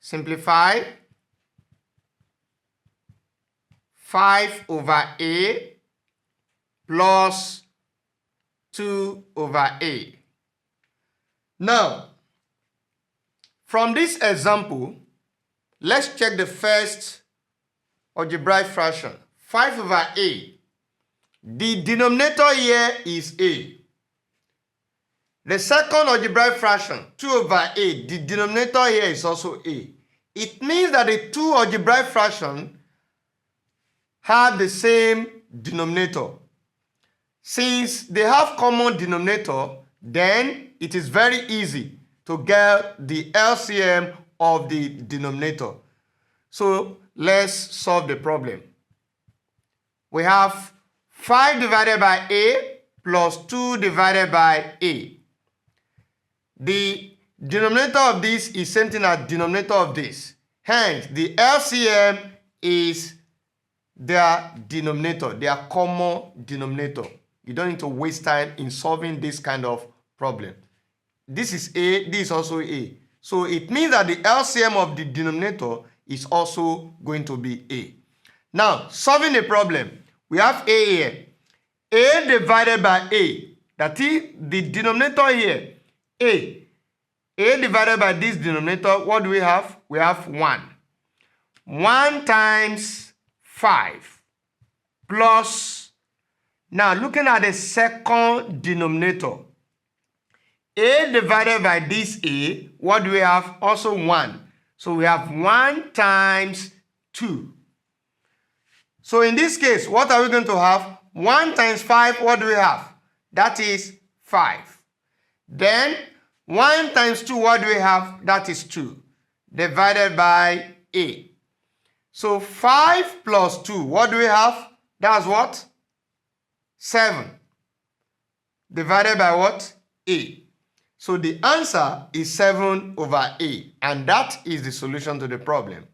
Simplify. 5 over A plus 2 over A. Now, from this example, let's check the first algebraic fraction. 5 over A. The denominator here is A. The second algebraic fraction, 2 over A, the denominator here is also A. It means that the two algebraic fractions have the same denominator. Since they have common denominator, then it is very easy to get the LCM of the denominator. So let's solve the problem. We have 5 divided by A plus 2 divided by A. The denominator of this is same thing as denominator of this. Hence, the LCM is their denominator, their common denominator. You don't need to waste time in solving this kind of problem. This is A, this is also A. So it means that the LCM of the denominator is also going to be A. Now, solving the problem, we have A here. A divided by A, that is the denominator here, A. A divided by this denominator, what do we have? We have 1. 1 times 5 plus, now looking at the second denominator, A divided by this A, what do we have? Also 1. So we have 1 times 2. So in this case, what are we going to have? 1 times 5, what do we have? That is 5. Then 1 times 2, what do we have? That is 2. Divided by A. So 5 plus 2, what do we have? That's what? 7. Divided by what? A. So the answer is 7 over A. And that is the solution to the problem.